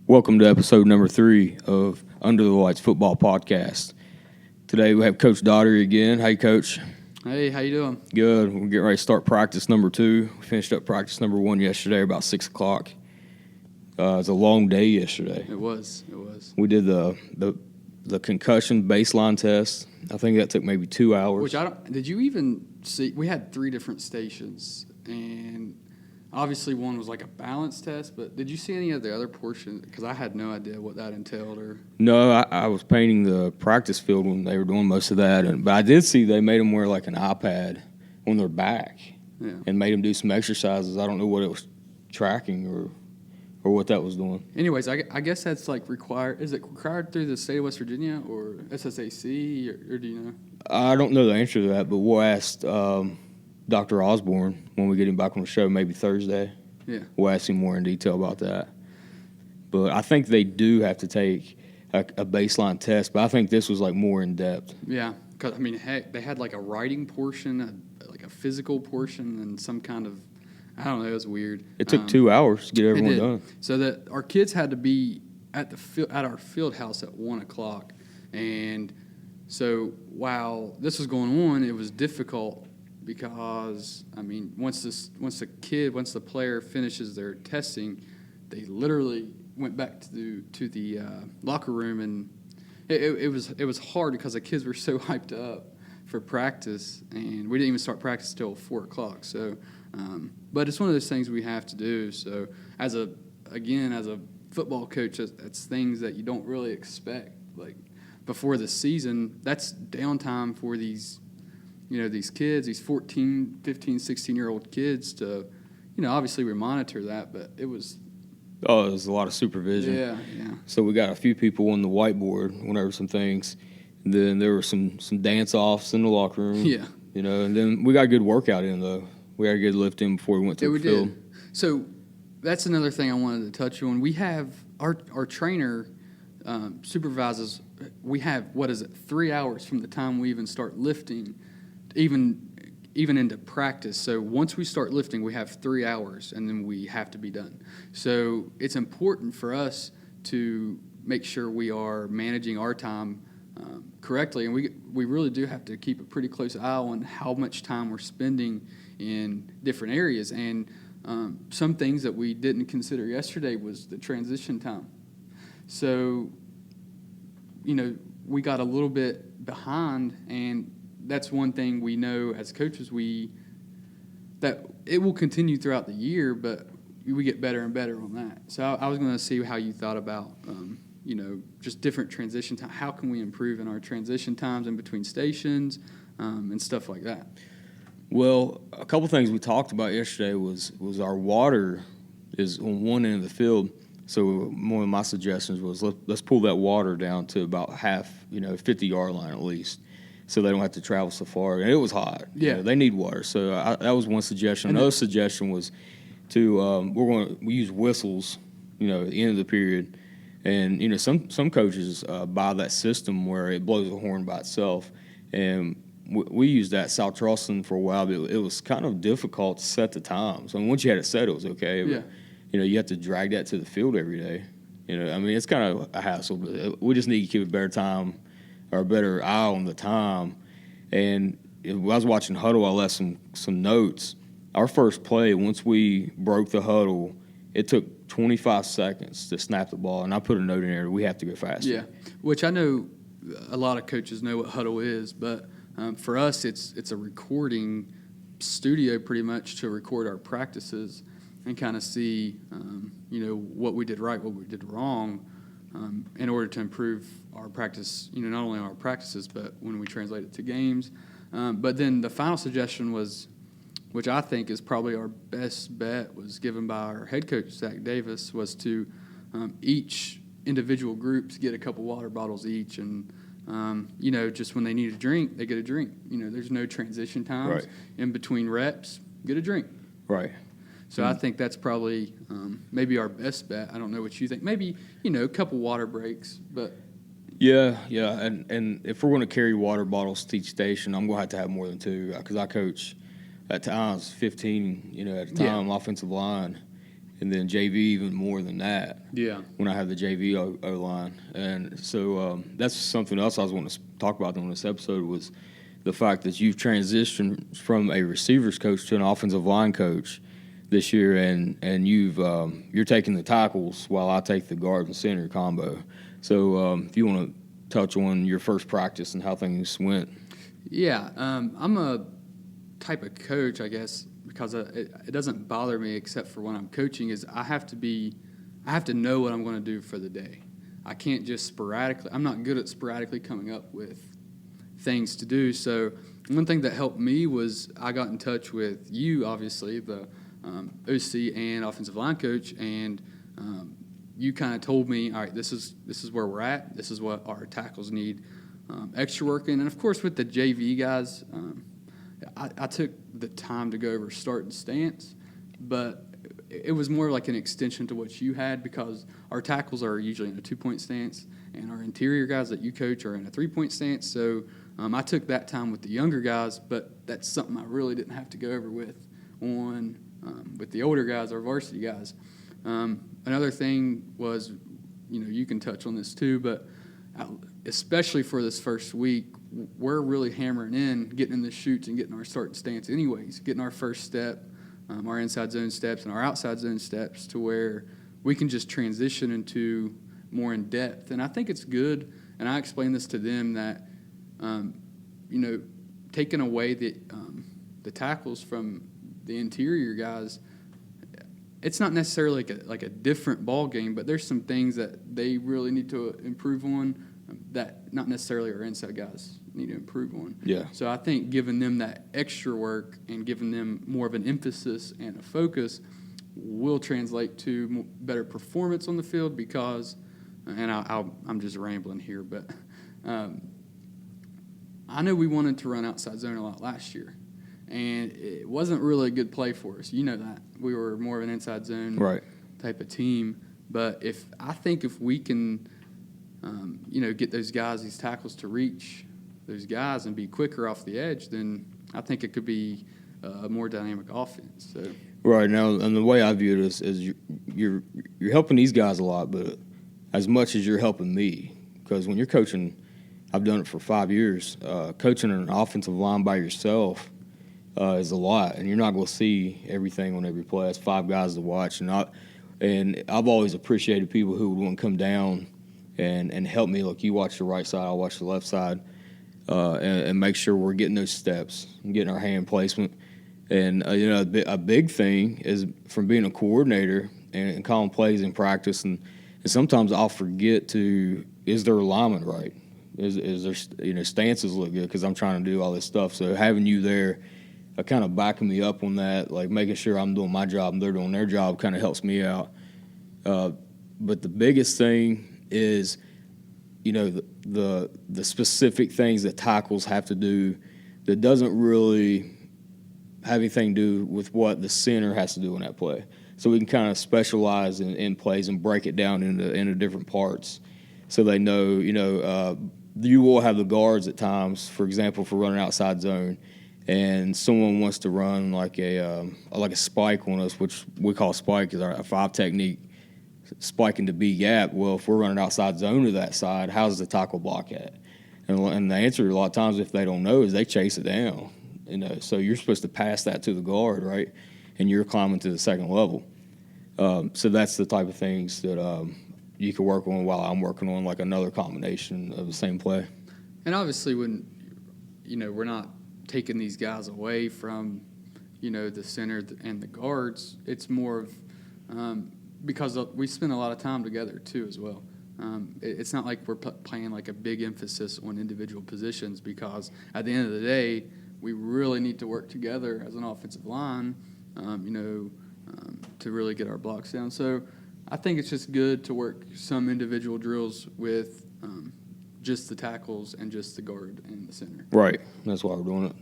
Welcome to episode number 3 of Under the Lights Football Podcast. Today we have Coach Daugherty again. Hey, Coach. Hey, how you doing? Good. We're getting ready to start practice number 2. We finished up practice number 1 yesterday about 6 o'clock. It was a long day yesterday. It was. We did the concussion baseline test. I think that took maybe 2 hours. Did you even see? We had 3 different stations, and obviously one was like a balance test. But did you see any of the other portions? Because I had no idea what that entailed. No, I was painting the practice field when they were doing most of that. But I did see they made them wear like an iPad on their back and made them do some exercises. I don't know what it was tracking or what that was doing. Anyways, I guess that's like required. Is it required through the state of West Virginia or SSAC, or do you know? I don't know the answer to that, but we'll ask Dr. Osborne when we get him back on the show, maybe Thursday. Yeah. We'll ask him more in detail about that. But I think they do have to take a baseline test, but I think this was like more in depth. Yeah, because I mean, heck, they had like a writing portion, like a physical portion, and some kind of, I don't know, it was weird. It took 2 hours to get everyone done. So that our kids had to be at our field house at 1 o'clock, and so while this was going on, it was difficult because I mean, once the player finishes their testing, they literally went back to the locker room, and it was hard because the kids were so hyped up for practice, and we didn't even start practice till 4 o'clock. So. But it's one of those things we have to do. So as a football coach, that's things that you don't really expect. Like before the season, that's downtime for these kids, these 14, 15, 16-year-old kids to, obviously we monitor that, but it was. Oh, it was a lot of supervision. Yeah. So we got a few people on the whiteboard went over some things. And then there were some dance-offs in the locker room. Yeah. And then we got a good workout in, though. We had a good lift in before we went to the field. Did. So that's another thing I wanted to touch on. We have our trainer supervises. We have 3 hours from the time we even start lifting, even into practice. So once we start lifting, we have 3 hours, and then we have to be done. So it's important for us to make sure we are managing our time correctly, and we really do have to keep a pretty close eye on how much time we're spending in different areas. And some things that we didn't consider yesterday was the transition time. So, we got a little bit behind, and that's one thing we know as coaches that it will continue throughout the year, but we get better and better on that. So I was going to see how you thought about, just different transition time. How can we improve in our transition times in between stations and stuff like that? Well, a couple things we talked about yesterday was our water is on one end of the field. So one of my suggestions was let's pull that water down to about half, 50-yard line at least, so they don't have to travel so far. And it was hot. Yeah. They need water. So that was one suggestion. Another suggestion was we use whistles, at the end of the period. And, some coaches buy that system where it blows a horn by itself. And we used that South Charleston for a while, but it was kind of difficult to set the times. I mean, once you had it set, it was okay. But, you have to drag that to the field every day. It's kind of a hassle, but we just need to keep a better time or a better eye on the time. And when I was watching Huddle, I left some notes. Our first play, once we broke the huddle, it took 25 seconds to snap the ball, and I put a note in there, we have to go faster. Yeah, which I know a lot of coaches know what Huddle is, but for us, it's a recording studio pretty much to record our practices and kind of see, what we did right, what we did wrong, in order to improve our practice, not only our practices, but when we translate it to games. But then the final suggestion was, which I think is probably our best bet, was given by our head coach, Zach Davis, was to each individual groups get a couple water bottles each, and just when they need a drink, they get a drink. There's no transition times in between reps. Get a drink. Right. So I think that's probably maybe our best bet. I don't know what you think. Maybe, a couple water breaks, but. Yeah, and if we're going to carry water bottles to each station, I'm going to have more than 2 because I coach at times 15, at a time, offensive line. and then JV even more than that. Yeah. When I have the JV O-line. And so that's something else I was wanting to talk about on this episode was the fact that you've transitioned from a receivers coach to an offensive line coach this year, and you're taking the tackles while I take the guard and center combo. So if you want to touch on your first practice and how things went. Yeah, I'm a type of coach, I guess, because it doesn't bother me except for when I'm coaching is I have to know what I'm going to do for the day. I can't just sporadically. I'm not good at sporadically coming up with things to do. So one thing that helped me was I got in touch with you, obviously, the OC and offensive line coach, and you kind of told me, all right, this is where we're at. This is what our tackles need extra work in. And, of course, with the JV guys, I took the time to go over start and stance, but it was more like an extension to what you had because our tackles are usually in a 2-point stance, and our interior guys that you coach are in a 3-point stance. So I took that time with the younger guys, but that's something I really didn't have to go over with the older guys, our varsity guys. Another thing was, you can touch on this too, but especially for this first week, we're really hammering in, getting in the chutes and getting our start and stance anyways, getting our first step, our inside zone steps and our outside zone steps to where we can just transition into more in depth. And I think it's good, and I explained this to them that, taking away the tackles from the interior guys, it's not necessarily like a different ball game, but there's some things that they really need to improve on that not necessarily our inside guys need to improve on. Yeah. So I think giving them that extra work and giving them more of an emphasis and a focus will translate to better performance on the field because, and I'm just rambling here, but I know we wanted to run outside zone a lot last year, and it wasn't really a good play for us. You know that. We were more of an inside zone type of team. But I think if we can, get those guys, these tackles to reach those guys and be quicker off the edge, then I think it could be a more dynamic offense. So. Right now, and the way I view it is you're helping these guys a lot, but as much as you're helping me, because when you're coaching, I've done it for 5 years. Coaching an offensive line by yourself is a lot, and you're not going to see everything on every play. It's 5 guys to watch, and I've always appreciated people who would want to come down and help me. Look, you watch the right side, I'll watch the left side, and make sure we're getting those steps and getting our hand placement. And a big thing is from being a coordinator and calling plays in practice, and sometimes I'll forget is their alignment right? Is their stances look good? Because I'm trying to do all this stuff. So having you there, kind of backing me up on that, like making sure I'm doing my job and they're doing their job, kind of helps me out. But the biggest thing is, the specific things that tackles have to do that doesn't really have anything to do with what the center has to do in that play. So we can kind of specialize in plays and break it down into different parts, so they know. You will have the guards at times, for example, for running outside zone, and someone wants to run like a spike on us, which we call spike is our 5 technique, spiking to B gap. Well, if we're running outside zone to that side, how's the tackle block at? And the answer a lot of times, if they don't know, is they chase it down. So you're supposed to pass that to the guard, right? And you're climbing to the second level. So that's the type of things that you can work on while I'm working on like another combination of the same play. And obviously when, we're not taking these guys away from, the center and the guards, it's more of because we spend a lot of time together too as well. It's not like we're playing like a big emphasis on individual positions because at the end of the day, we really need to work together as an offensive line, to really get our blocks down. So I think it's just good to work some individual drills with just the tackles and just the guard and the center. Right. That's why we're doing it.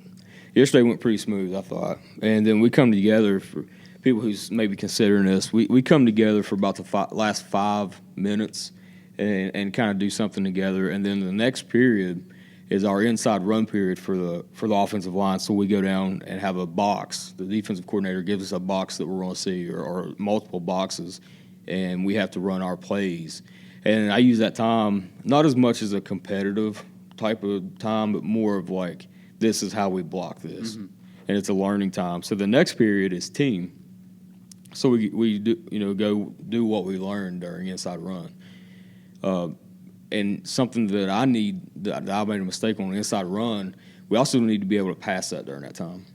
Yesterday went pretty smooth, I thought. And then we come together for people who's maybe considering this. We come together for about the last 5 minutes and kind of do something together. And then the next period, is our inside run period for the offensive line. So we go down and have a box. The defensive coordinator gives us a box that we're going to see, or multiple boxes, and we have to run our plays. And I use that time not as much as a competitive type of time, but more of like, this is how we block this, and it's a learning time. So the next period is team. So we do, go do what we learned during inside run. And something that I made a mistake on the inside run, we also need to be able to pass that during that time.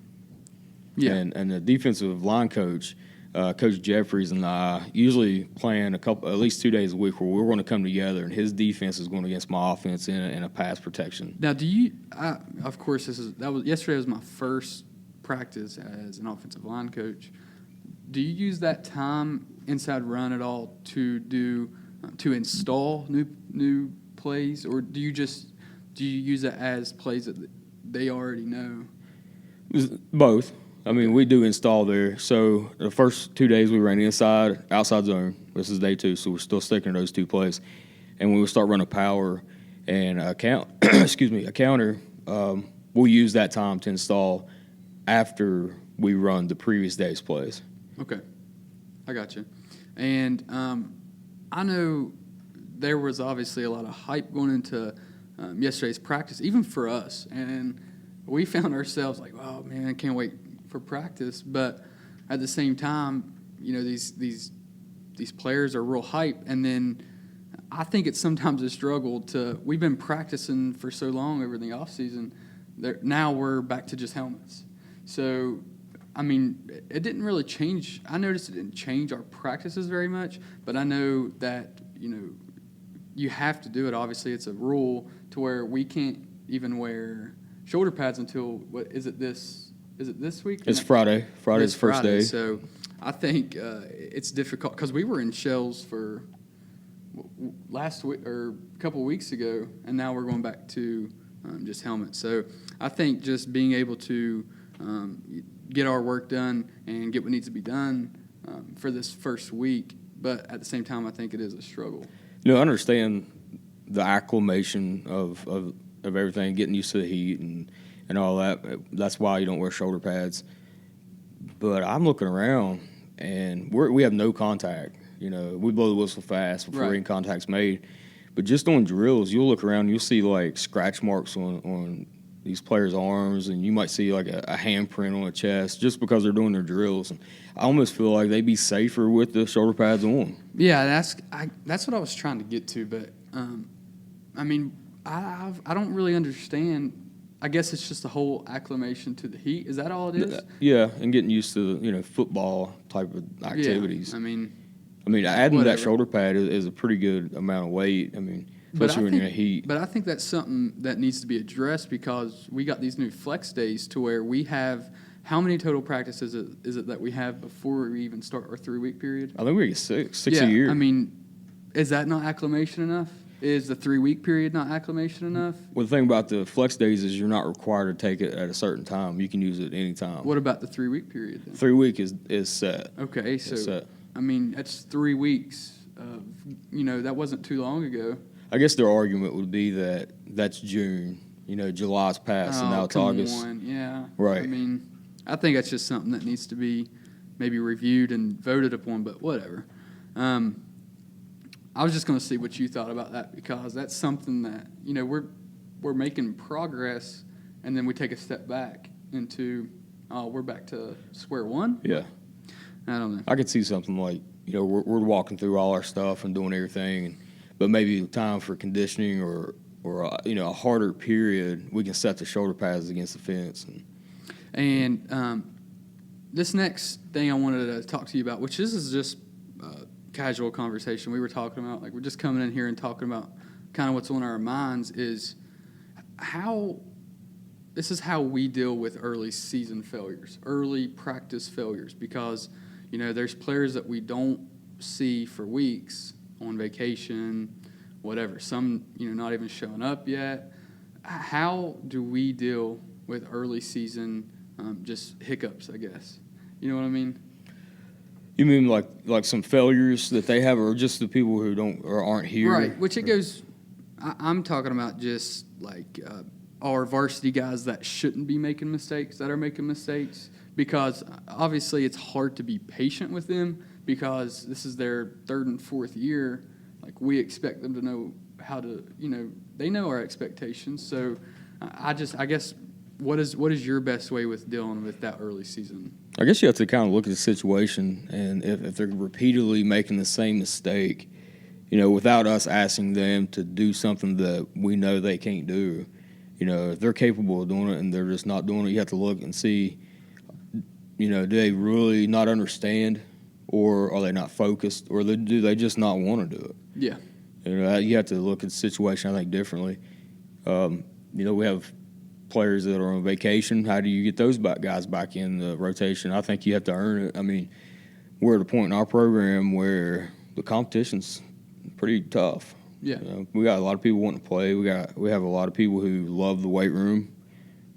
Yeah. And the defensive line coach, Coach Jeffries, and I usually plan at least 2 days a week where we're going to come together, and his defense is going against my offense in a pass protection. Now, of course, yesterday was my first practice as an offensive line coach. Do you use that time inside run at all to install new plays, or do you use it as plays that they already know? Both. I mean, we do install there. So the first 2 days we ran inside, outside zone. This is day 2, so we're still sticking to those 2 plays. And when we start running power and a counter, we'll use that time to install after we run the previous day's plays. Okay, I got you. And I know there was obviously a lot of hype going into yesterday's practice, even for us. And we found ourselves like, oh, man, I can't wait for practice. But at the same time, these players are real hype. And then I think it's sometimes a struggle we've been practicing for so long over the offseason. Now we're back to just helmets. So, I mean, it didn't really change. I noticed it didn't change our practices very much, but I know that, you have to do it. Obviously, it's a rule to where we can't even wear shoulder pads until, is it this week? It's Friday. Friday's the first day. So I think it's difficult because we were in shells for last week or a couple of weeks ago, and now we're going back to just helmets. So I think just being able to get our work done and get what needs to be done for this first week, but at the same time, I think it is a struggle. I understand the acclimation of everything, getting used to the heat and all that. That's why you don't wear shoulder pads. But I'm looking around, and we have no contact. We blow the whistle fast before any contact's made. But just on drills, you'll look around, and you'll see like scratch marks on these players' arms, and you might see like a handprint on a chest just because they're doing their drills. And I almost feel like they'd be safer with the shoulder pads on. Yeah, that's what I was trying to get to. But I mean, I don't really understand. I guess it's just the whole acclimation to the heat. Is that all it is? Yeah, and getting used to football type of activities. Yeah, I mean, adding whatever. that shoulder pad is a pretty good amount of weight. I mean, especially when you're in heat. But I think that's something that needs to be addressed because we got these new flex days to where we have how many total practices is it that we have before we even start our 3-week period? I think we get six a year. I mean, is that not acclimation enough? Is the 3-week period not acclimation enough? Well, the thing about the flex days is you're not required to take it at a certain time. You can use it any time. What about the 3-week period then? 3 week is set. Okay, so It's set. I mean that's 3 weeks of that wasn't too long ago. I guess their argument would be that that's June. July's passed and now it's August. Yeah. Right. I mean, I think that's just something that needs to be maybe reviewed and voted upon, but whatever. I was just going to see what you thought about that because that's something that, we're making progress and then we take a step back into, we're back to square one? Yeah. I don't know. I could see something like, we're walking through all our stuff and doing everything, but maybe time for conditioning or a harder period, we can set the shoulder pads against the fence. And this next thing I wanted to talk to you about, which this is just casual conversation we were talking about, like we're just coming in here and talking about kind of what's on our minds, is how we deal with early season failures, early practice failures, because there's players that we don't see for weeks on vacation, whatever, some not even showing up yet. How do we deal with early season just hiccups, I guess? You know what I mean? You mean like some failures that they have, or just the people who don't or aren't here? Right, which it goes. I'm talking about just like our varsity guys that shouldn't be making mistakes, that are making mistakes, because obviously it's hard to be patient with them because this is their third and fourth year. Like, we expect them to know how to, they know our expectations. So I guess, what is your best way with dealing with that early season? I guess you have to kind of look at the situation, and if they're repeatedly making the same mistake, without us asking them to do something that we know they can't do, if they're capable of doing it and they're just not doing it, you have to look and see, do they really not understand, or are they not focused, or do they just not want to do it? Yeah. You have to look at the situation, I think, differently. We have players that are on vacation. How do you get those guys back in the rotation? I think you have to earn it. I mean, we're at a point in our program where the competition's pretty tough. Yeah. We got a lot of people wanting to play. We have a lot of people who love the weight room.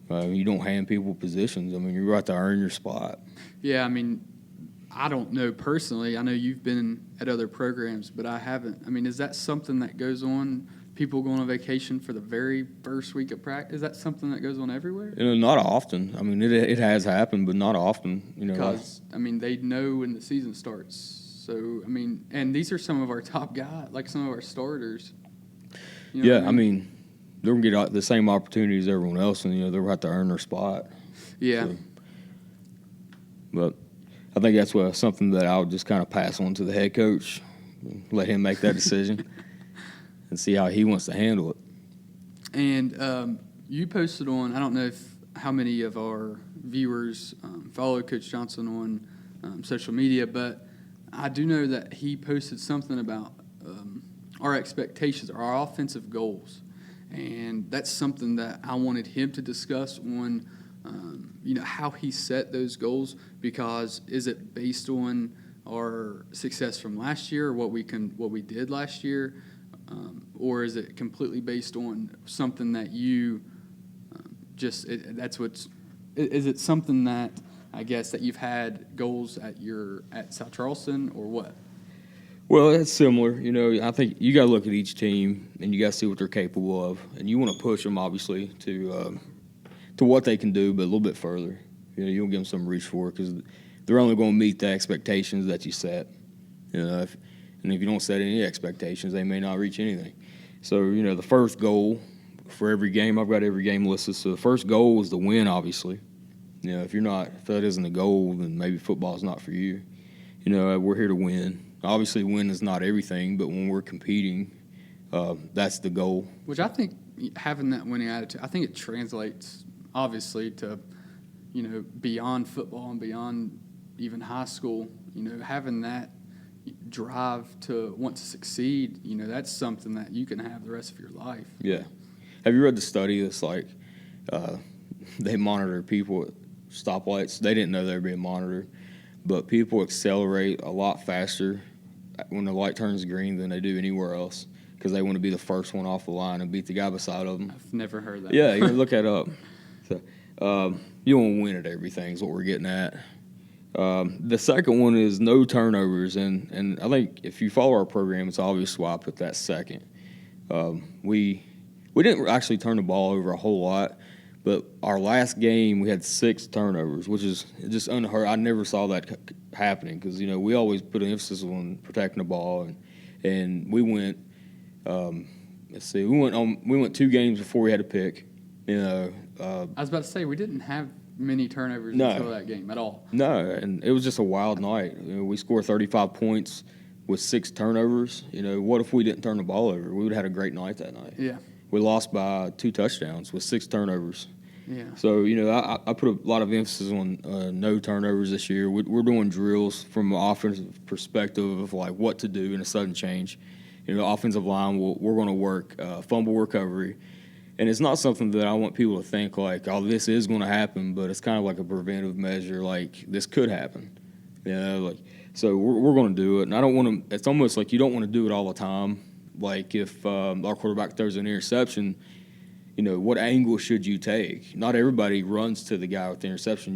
You don't hand people positions. I mean, you're right to earn your spot. Yeah, I mean, I don't know personally. I know you've been at other programs, but I haven't. I mean, is that something that goes on? People going on vacation for the very first week of practice? Is that something that goes on everywhere? Not often. I mean, it has happened, but not often. Because, they know when the season starts. So, and these are some of our top guys, like some of our starters. Yeah, I mean, they're going to get the same opportunities as everyone else, and, they'll have to earn their spot. Yeah. So, but I think that's something that I would just kind of pass on to the head coach, let him make that decision and see how he wants to handle it. And you posted on, I don't know how many of our viewers follow Coach Johnson on social media, but I do know that he posted something about our expectations, our offensive goals. And that's something that I wanted him to discuss on, how he set those goals, because is it based on our success from last year, or what we did last year, or is it completely based on something that you is it something that, I guess, that you've had goals at South Charleston, or what? Well, it's similar. I think you got to look at each team and you got to see what they're capable of, and you want to push them obviously to what they can do, but a little bit further. You don't give them some reach for it, because they're only going to meet the expectations that you set. If you don't set any expectations, they may not reach anything. So the first goal for every game, I've got every game listed. So the first goal is to win, obviously. If that isn't a goal, then maybe football is not for you. We're here to win. Obviously, win is not everything, but when we're competing, that's the goal. Which I think having that winning attitude, I think it translates, obviously, to, beyond football and beyond even high school. Having that drive to want to succeed, that's something that you can have the rest of your life. Yeah. Have you read the study that's like they monitor people at stoplights? They didn't know they were being monitored, but people accelerate a lot faster when the light turns green than they do anywhere else, because they want to be the first one off the line and beat the guy beside of them. I've never heard that. Yeah, you can look that up. So, you want to win at everything is what we're getting at. The second one is no turnovers, and I think if you follow our program, it's obvious why I put that second. We didn't actually turn the ball over a whole lot, but our last game we had 6 turnovers, which is just unheard. I never saw that happening, because we always put an emphasis on protecting the ball, and we went. We went 2 games before we had to pick. I was about to say, we didn't have many turnovers until that game at all. No, and it was just a wild night. We scored 35 points with 6 turnovers. What if we didn't turn the ball over? We would have had a great night that night. Yeah. We lost by 2 touchdowns with 6 turnovers. Yeah. So, I put a lot of emphasis on no turnovers this year. We're doing drills from an offensive perspective of, like, what to do in a sudden change. Offensive line, we're going to work fumble recovery. And it's not something that I want people to think like, oh, this is going to happen, but it's kind of like a preventive measure, like this could happen. So we're going to do it. And I don't want to – it's almost like you don't want to do it all the time. Like if our quarterback throws an interception, what angle should you take? Not everybody runs to the guy with the interception.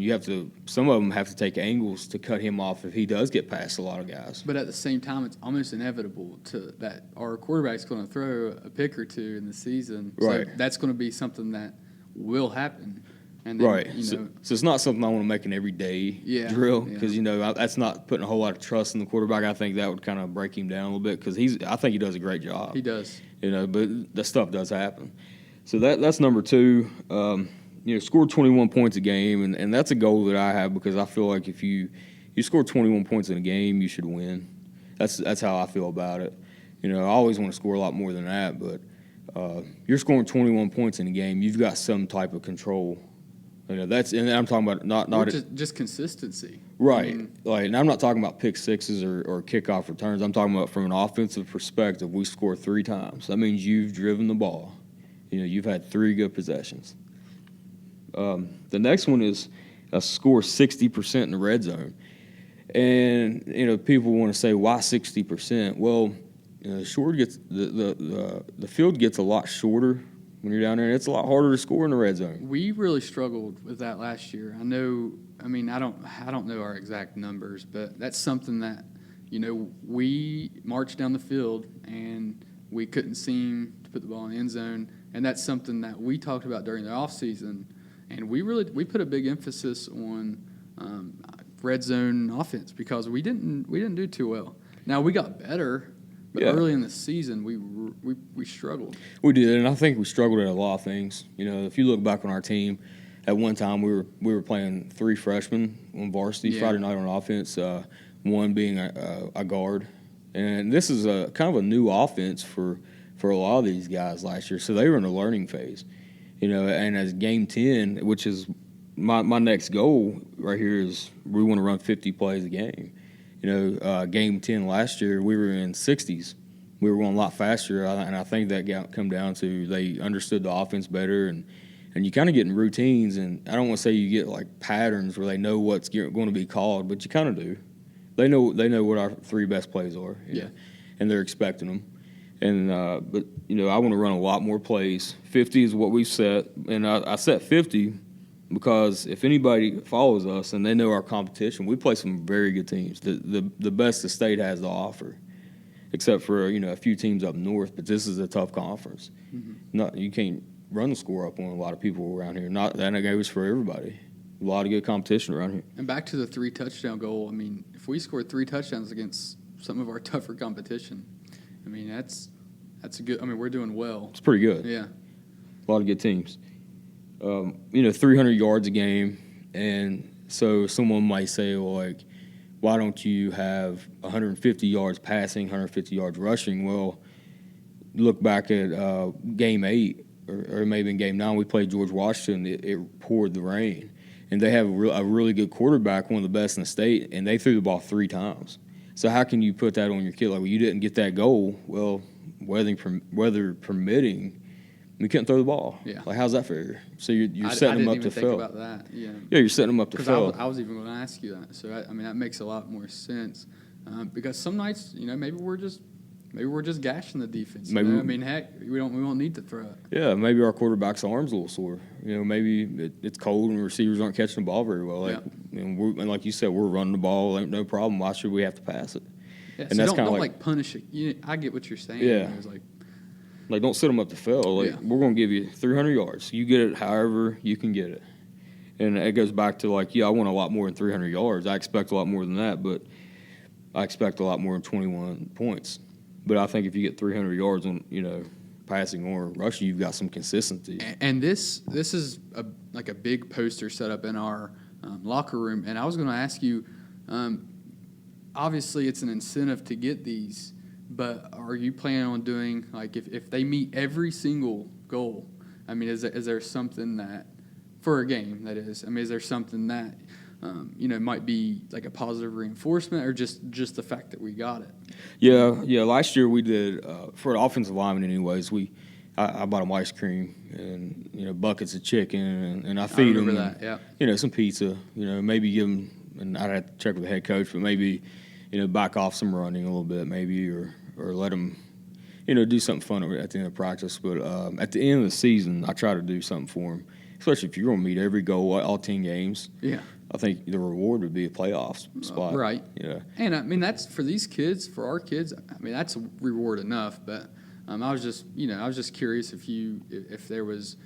Some of them have to take angles to cut him off if he does get past a lot of guys. But at the same time, it's almost inevitable that our quarterback's going to throw a pick or two in the season. So right. That's going to be something that will happen. And then, Right. you know, So it's not something I want to make an everyday Yeah, drill yeah. because, that's not putting a whole lot of trust in the quarterback. I think that would kind of break him down a little bit because I think he does a great job. he does. But that stuff does happen. So that's number two. Score 21 points a game, and that's a goal that I have because I feel like if you score 21 points in a game, you should win. That's how I feel about it. I always want to score a lot more than that, but you're scoring 21 points in a game, you've got some type of control. And I'm talking about not just consistency. right. I mean, And I'm not talking about pick sixes or kickoff returns. I'm talking about from an offensive perspective. We score 3 times. That means you've driven the ball. You've had 3 good possessions. The next one is score 60% in the red zone. And people want to say, why 60%? Well, the field gets a lot shorter when you're down there, and it's a lot harder to score in the red zone. we really struggled with that last year. I don't know our exact numbers, but that's something that, we marched down the field and we couldn't seem to put the ball in the end zone. And that's something that we talked about during the offseason. And we put a big emphasis on red zone offense because we didn't do too well. Now we got better, but Yeah. early in the season we struggled. We did, and I think we struggled at a lot of things. If you look back on our team, at one time we were playing 3 freshmen on varsity Yeah. Friday night on offense, one being a guard, and this is a kind of a new offense for a lot of these guys last year. So they were in a learning phase, And as game 10, which is my next goal right here, is we want to run 50 plays a game. Game 10 last year, we were in 60s. We were going a lot faster, and I think that come down to they understood the offense better, and you kind of get in routines, and I don't want to say you get like patterns where they know what's going to be called, but you kind of do. They know what our 3 best plays are, Yeah. and they're expecting them. And but I want to run a lot more plays. 50 is what we've set, and I set 50 because if anybody follows us and they know our competition, we play some very good teams. The best the state has to offer, except for a few teams up north. But this is a tough conference. Mm-hmm. You can't run the score up on a lot of people around here. Not that goes for everybody. A lot of good competition around here. And back to the 3 touchdown goal. I mean, if we scored 3 touchdowns against some of our tougher competition, I mean that's a good. I mean, we're doing well. It's pretty good. Yeah. A lot of good teams. 300 yards a game, and so someone might say, well, like, why don't you have 150 yards passing, 150 yards rushing? Well, look back at game 8, or maybe in game 9, we played George Washington. It poured the rain, and they have a really good quarterback, one of the best in the state, and they threw the ball 3 times. So how can you put that on your kid? Like, well, you didn't get that goal. Well, weather permitting, we couldn't throw the ball. Yeah. Like, how's that fair? So you're I setting them didn't up even to think fail. about that. Yeah. Yeah, you're setting them up to Because fail. I was even going to ask you that. So I mean, that makes a lot more sense. Because some nights, maybe we're just gashing the defense. Maybe- I mean, heck, we won't need to throw it. Yeah, maybe our quarterback's arm's a little sore. Maybe it's cold and receivers aren't catching the ball very well. And like you said, we're running the ball, ain't no problem. Why should we have to pass it? Yeah, And so that's don't kinda like punish it. I get what you're saying. Yeah. It was like, Like, don't set them up to fail. Like, Yeah. we're going to give you 300 yards. You get it however you can get it. And it goes back to, like, I want a lot more than 300 yards. I expect a lot more than that, but I expect a lot more than 21 points. But I think if you get 300 yards on, passing or rushing, you've got some consistency. and this is like a big poster set up in our locker room. And I was going to ask you, obviously it's an incentive to get these, but are you planning on doing, like, if they meet every single goal, I mean, is there something that, for a game, that is, I mean, is there something that, might be like a positive reinforcement, or just the fact that we got it? Yeah. Last year we did, for an offensive lineman anyways, I bought them ice cream and, buckets of chicken, and I feed them. remember that, yeah. Some pizza, maybe give them, and I'd have to check with the head coach, but maybe, back off some running a little bit maybe, or let them, do something fun at the end of practice. But at the end of the season, I try to do something for them, especially if you're going to meet every goal, all 10 games. Yeah. I think the reward would be a playoff spot. Right. Yeah. And I mean, that's for these kids, for our kids. I mean, that's a reward enough. But I was just curious if there was,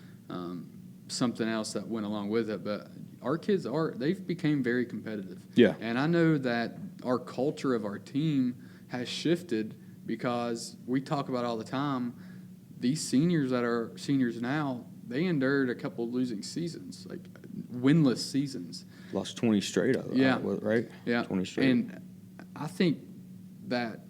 something else that went along with it. But our kids they've became very competitive. Yeah. And I know that our culture of our team has shifted because we talk about all the time, these seniors that are seniors now, they endured a couple of losing seasons, like winless seasons. Lost 20 straight. Yeah. Right? Yeah. 20 straight. And I think that,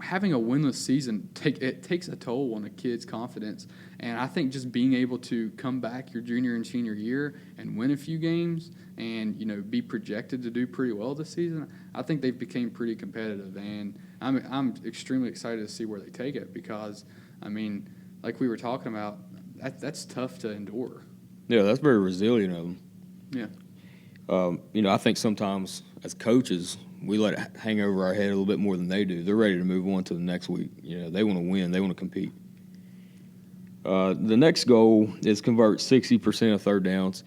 having a winless season it takes a toll on a kid's confidence. And I think just being able to come back your junior and senior year and win a few games and, be projected to do pretty well this season, I think they've become pretty competitive. And I'm extremely excited to see where they take it because, like we were talking about, that's tough to endure. Yeah, that's very resilient of them. Yeah. I think sometimes as coaches, we let it hang over our head a little bit more than they do. They're ready to move on to the next week. They want to win. They want to compete. The next goal is convert 60% of third downs.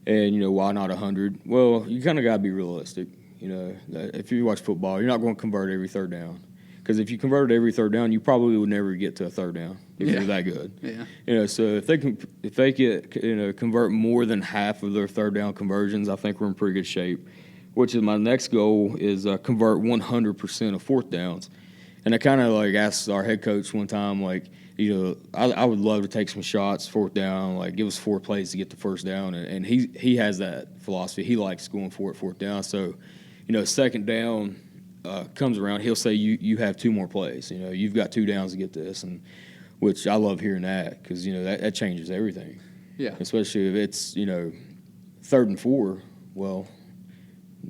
And, why not 100? Well, you kind of got to be realistic. If you watch football, you're not going to convert every third down. Because if you converted every third down, you probably would never get to a third down if you're that good. Yeah. So if they get convert more than half of their third down conversions, I think we're in pretty good shape. Which is my next goal is convert 100% of fourth downs. And I kind of asked our head coach one time, I would love to take some shots fourth down, give us 4 plays to get the first down. And he has that philosophy. He likes going for it fourth down. So, second down comes around, he'll say you have 2 more plays. You've got 2 downs to get this, and which I love hearing that because that changes everything. Yeah. Especially if it's 3rd and 4. Well,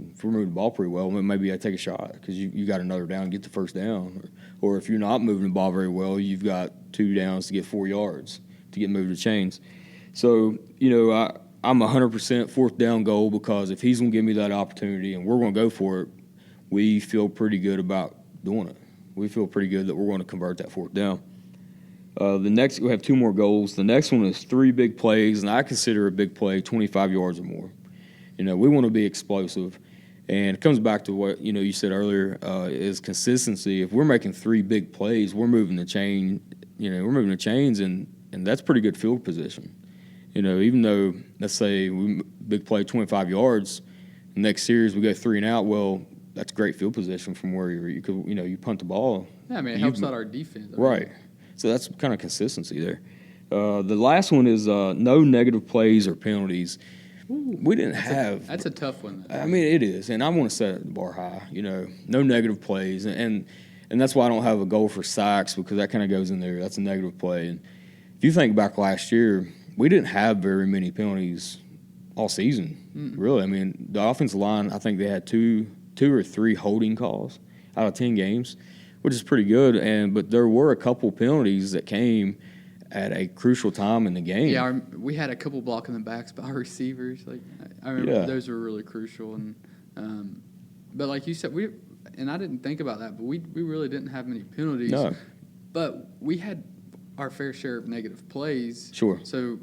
if we're moving the ball pretty well, maybe I take a shot because you got another down and get the first down. Or if you're not moving the ball very well, you've got 2 downs to get 4 yards to get moved to chains. So I'm 100% fourth down goal because if he's going to give me that opportunity and we're going to go for it, we feel pretty good about doing it. We feel pretty good that we're going to convert that fourth down. We have 2 more goals. The next one is 3 big plays, and I consider a big play 25 yards or more. We want to be explosive, and it comes back to what you said earlier is consistency. If we're making 3 big plays, we're moving the chain. We're moving the chains, and that's pretty good field position. Even though let's say we big play 25 yards, next series we go 3 and out. Well, that's great field position from where you could you punt the ball. Yeah, it helps out our defense. Right. So that's kind of consistency there. The last one is no negative plays or penalties. We didn't have. That's a tough one. It is, and I want to set the bar high. No negative plays, and that's why I don't have a goal for sacks because that kind of goes in there. That's a negative play. And if you think back last year, we didn't have very many penalties all season. Really, the offensive line, I think they had two or 3 holding calls out of 10 games, which is pretty good. But there were a couple penalties that came at a crucial time in the game. Yeah, we had a couple blocking the backs by our receivers. I remember those were really crucial. And but like you said, I didn't think about that, but we really didn't have many penalties. No. But we had our fair share of negative plays. Sure. So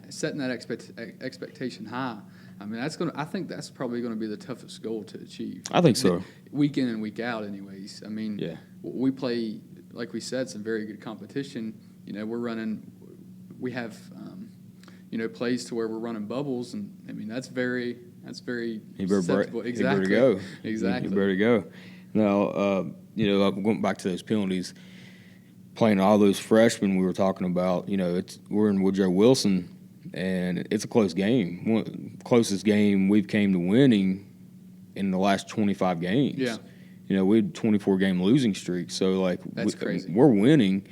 setting that expectation high, I think that's probably going to be the toughest goal to achieve. I think so. Week in and week out, anyways. Yeah. We play, like we said, some very good competition. We have, plays to where we're running bubbles, and that's very susceptible. Exactly. You better go. Exactly. You better go. Now, going back to those penalties, playing all those freshmen we were talking about. We're in Woodrow Wilson, and it's a close game. Closest game we've came to winning in the last 25 games. Yeah. We had 24-game losing streak, so that's crazy. We're winning.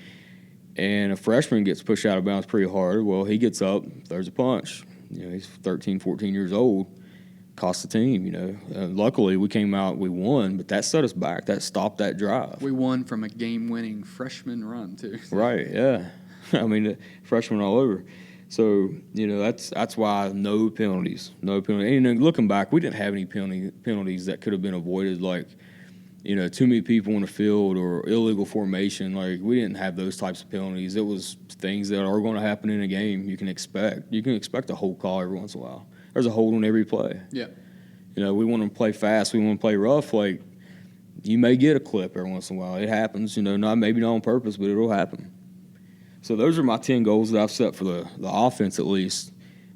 And a freshman gets pushed out of bounds pretty hard. Well, he gets up, throws a punch. He's 13, 14 years old. Cost the team, luckily, we came out, we won, but that set us back. That stopped that drive. We won from a game-winning freshman run, too. Right, yeah. Freshmen all over. So, that's why no penalties. No penalties. And looking back, we didn't have any penalties that could have been avoided, too many people on the field or illegal formation. We didn't have those types of penalties. It was things that are going to happen in a game you can expect. You can expect a hold call every once in a while. There's a hold on every play. Yeah. We want to play fast. We want to play rough. You may get a clip every once in a while. It happens, maybe not on purpose, but it'll happen. So those are my 10 goals that I've set for the offense at least.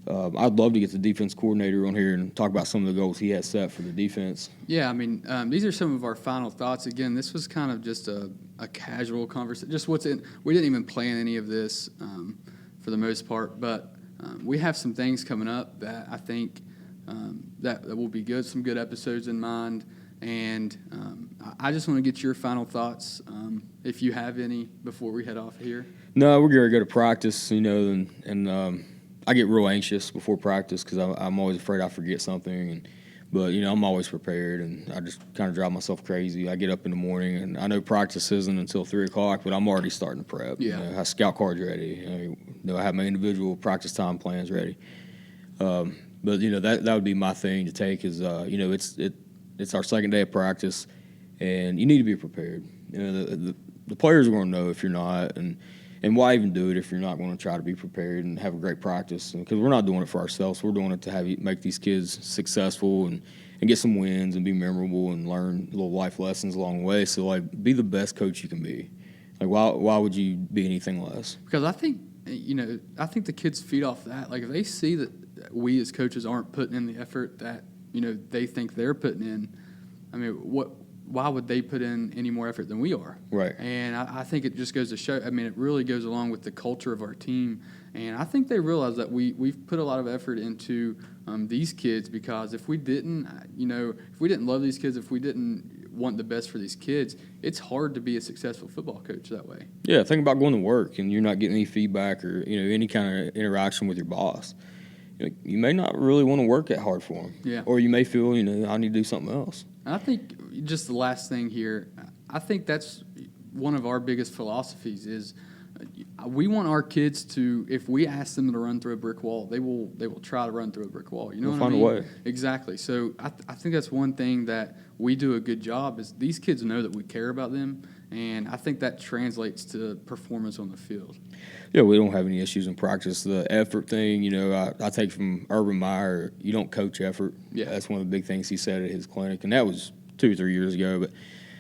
I'd love to get the defense coordinator on here and talk about some of the goals he has set for the defense. Yeah, I mean, these are some of our final thoughts. Again, this was kind of just a casual conversation. Just what's in. We didn't even plan any of this for the most part, but we have some things coming up that I think that will be good. Some good episodes in mind, and I just want to get your final thoughts, if you have any, before we head off here. No, we're going to go to practice, and I get real anxious before practice because I'm always afraid I forget something. But I'm always prepared, and I just kind of drive myself crazy. I get up in the morning, and I know practice isn't until 3 o'clock, but I'm already starting to prep. Yeah. I have scout cards ready. I have my individual practice time plans ready. But that would be my thing to take is it's our second day of practice, and you need to be prepared. The players are going to know if you're not, and why even do it if you're not going to try to be prepared and have a great practice? Because we're not doing it for ourselves. We're doing it to make these kids successful and get some wins and be memorable and learn little life lessons along the way. So, be the best coach you can be. Why would you be anything less? Because I think the kids feed off that. If they see that we as coaches aren't putting in the effort that they think they're putting in, I mean, why would they put in any more effort than we are? Right. And I think it just goes to show. I mean, it really goes along with the culture of our team, and I think they realize that we've put a lot of effort into these kids, because if we didn't, if we didn't love these kids, if we didn't want the best for these kids, it's hard to be a successful football coach that way. Yeah, think about going to work and you're not getting any feedback or any kind of interaction with your boss. You may not really want to work that hard for them. Yeah. Or you may feel, I need to do something else. And I think just the last thing here, I think that's one of our biggest philosophies is we want our kids to, if we ask them to run through a brick wall, they will try to run through a brick wall. You know They'll what I find mean? a way. Exactly. So I think that's one thing that we do a good job is these kids know that we care about them, and I think that translates to performance on the field. Yeah, we don't have any issues in practice. The effort thing, I take from Urban Meyer, you don't coach effort. Yeah. That's one of the big things he said at his clinic, and that was 2 or 3 years ago.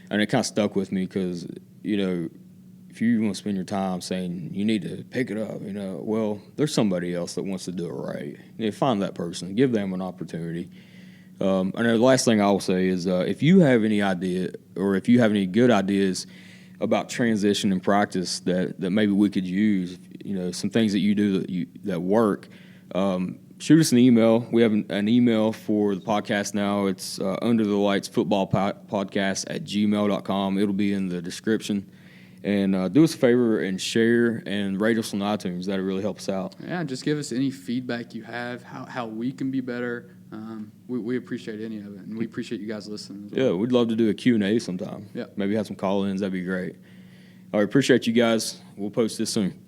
And it kind of stuck with me because, if you want to spend your time saying you need to pick it up, well, there's somebody else that wants to do it right. Find that person, give them an opportunity. And the last thing I will say is if you have any idea or if you have any good ideas about transition in practice that maybe we could use, some things that you do that work, shoot us an email. We have an email for the podcast now. It's Under the Lights Football Podcast at gmail.com. It'll be in the description. And do us a favor and share and rate us on iTunes. That'll really help us out. Yeah, just give us any feedback you have, how we can be better. We appreciate any of it, and we appreciate you guys listening as well. Yeah, we'd love to do a Q&A sometime. Yeah. Maybe have some call-ins. That'd be great. All right, appreciate you guys. We'll post this soon.